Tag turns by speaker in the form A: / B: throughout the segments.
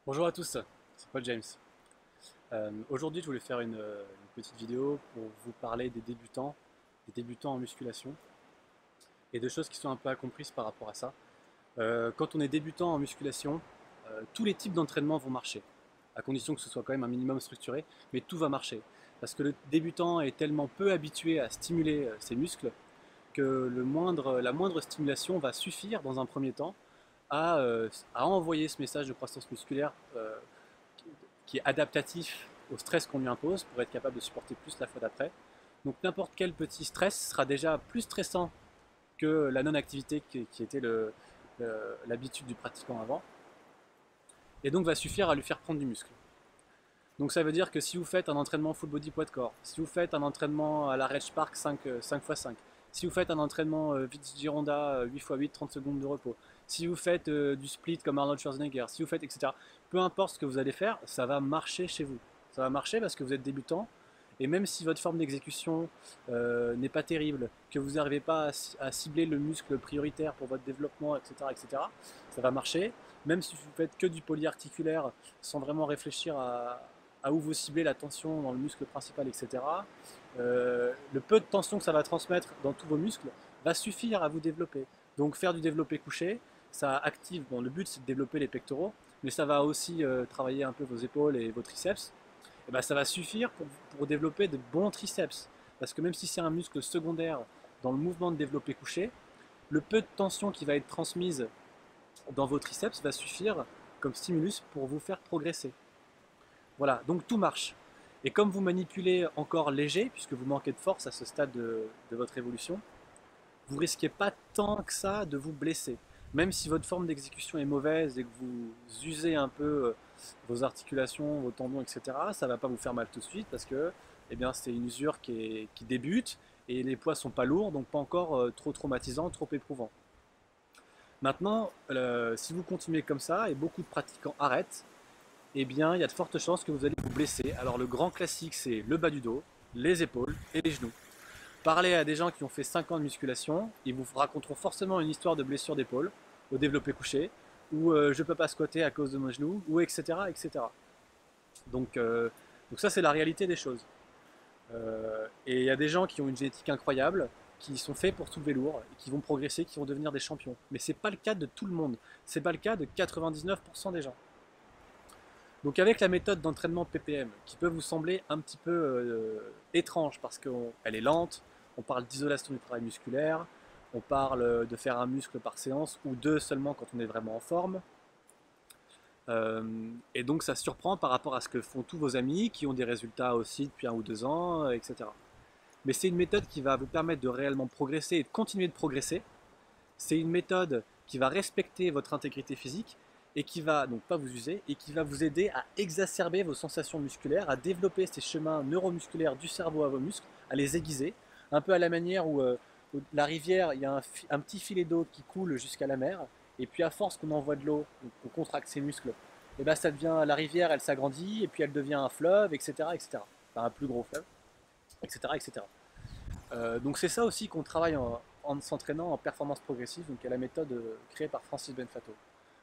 A: Bonjour à tous, c'est Paul James. Aujourd'hui, je voulais faire une petite vidéo pour vous parler des débutants en musculation et de choses qui sont un peu incomprises par rapport à ça. Quand on est débutant en musculation, tous les types d'entraînement vont marcher, à condition que ce soit quand même un minimum structuré, mais tout va marcher. Parce que le débutant est tellement peu habitué à stimuler ses muscles que la moindre stimulation va suffire dans un premier temps à envoyer ce message de croissance musculaire qui est adaptatif au stress qu'on lui impose pour être capable de supporter plus la fois d'après. Donc n'importe quel petit stress sera déjà plus stressant que la non-activité qui était l'habitude du pratiquant avant, et donc va suffire à lui faire prendre du muscle. Donc ça veut dire que si vous faites un entraînement full body poids de corps, si vous faites un entraînement à la Reg Park 5x5, si vous faites un entraînement Vitz Gironda 8x8, 30 secondes de repos, si vous faites du split comme Arnold Schwarzenegger, si vous faites etc. Peu importe ce que vous allez faire, ça va marcher chez vous. Ça va marcher parce que vous êtes débutant, et même si votre forme d'exécution n'est pas terrible, que vous n'arrivez pas à cibler le muscle prioritaire pour votre développement, etc., ça va marcher. Même si vous faites que du polyarticulaire sans vraiment réfléchir à où vous ciblez la tension dans le muscle principal, etc., le peu de tension que ça va transmettre dans tous vos muscles va suffire à vous développer. Donc faire du développé couché, ça active, bon, le but c'est de développer les pectoraux, mais ça va aussi travailler un peu vos épaules et vos triceps. Et ben, ça va suffire pour développer de bons triceps. Parce que même si c'est un muscle secondaire dans le mouvement de développé couché, le peu de tension qui va être transmise dans vos triceps va suffire comme stimulus pour vous faire progresser. Voilà, donc tout marche. Et comme vous manipulez encore léger, puisque vous manquez de force à ce stade de votre évolution, vous risquez pas tant que ça de vous blesser. Même si votre forme d'exécution est mauvaise et que vous usez un peu vos articulations, vos tendons, etc., ça va pas vous faire mal tout de suite parce que eh bien, c'est une usure qui débute et les poids sont pas lourds, donc pas encore trop traumatisant, trop éprouvant. Maintenant, si vous continuez comme ça et beaucoup de pratiquants arrêtent, eh bien, il y a de fortes chances que vous allez vous blesser. Alors, le grand classique, c'est le bas du dos, les épaules et les genoux. Parlez à des gens qui ont fait 5 ans de musculation, ils vous raconteront forcément une histoire de blessure d'épaule au développé couché, ou je ne peux pas squatter à cause de mon genou, ou etc. etc. Donc, euh, donc ça, c'est la réalité des choses. Et il y a des gens qui ont une génétique incroyable, qui sont faits pour soulever lourd, et qui vont progresser, qui vont devenir des champions. Mais ce n'est pas le cas de tout le monde. Ce n'est pas le cas de 99% des gens. Donc avec la méthode d'entraînement PPM, qui peut vous sembler un petit peu étrange parce qu'elle est lente, on parle d'isolation du travail musculaire, on parle de faire un muscle par séance ou deux seulement quand on est vraiment en forme. Et donc ça surprend par rapport à ce que font tous vos amis qui ont des résultats aussi depuis 1 ou 2 ans, etc. Mais c'est une méthode qui va vous permettre de réellement progresser et de continuer de progresser. C'est une méthode qui va respecter votre intégrité physique et qui va donc pas vous user et qui va vous aider à exacerber vos sensations musculaires, à développer ces chemins neuromusculaires du cerveau à vos muscles, à les aiguiser, un peu à la manière où la rivière, il y a un petit filet d'eau qui coule jusqu'à la mer, et puis à force qu'on envoie de l'eau, qu'on contracte ses muscles, et ben ça devient la rivière, elle s'agrandit, et puis elle devient un fleuve, etc., etc. Enfin, un plus gros fleuve, etc., etc. Donc c'est ça aussi qu'on travaille en s'entraînant en performance progressive, donc à la méthode créée par Francis Benfato.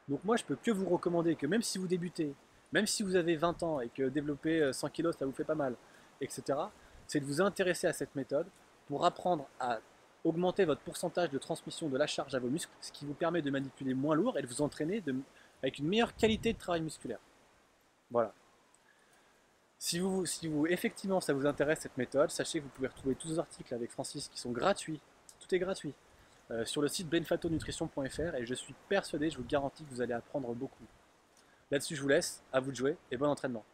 A: Donc moi je peux que vous recommander que même si vous débutez, même si vous avez 20 ans et que développer 100 kilos ça vous fait pas mal, etc., c'est de vous intéresser à cette méthode pour apprendre à augmenter votre pourcentage de transmission de la charge à vos muscles, ce qui vous permet de manipuler moins lourd et de vous entraîner avec une meilleure qualité de travail musculaire. Voilà. Si vous effectivement ça vous intéresse cette méthode, sachez que vous pouvez retrouver tous les articles avec Francis qui sont gratuits, tout est gratuit, sur le site benfatonutrition.fr, et je suis persuadé, je vous garantis que vous allez apprendre beaucoup. Là-dessus je vous laisse, à vous de jouer et bon entraînement.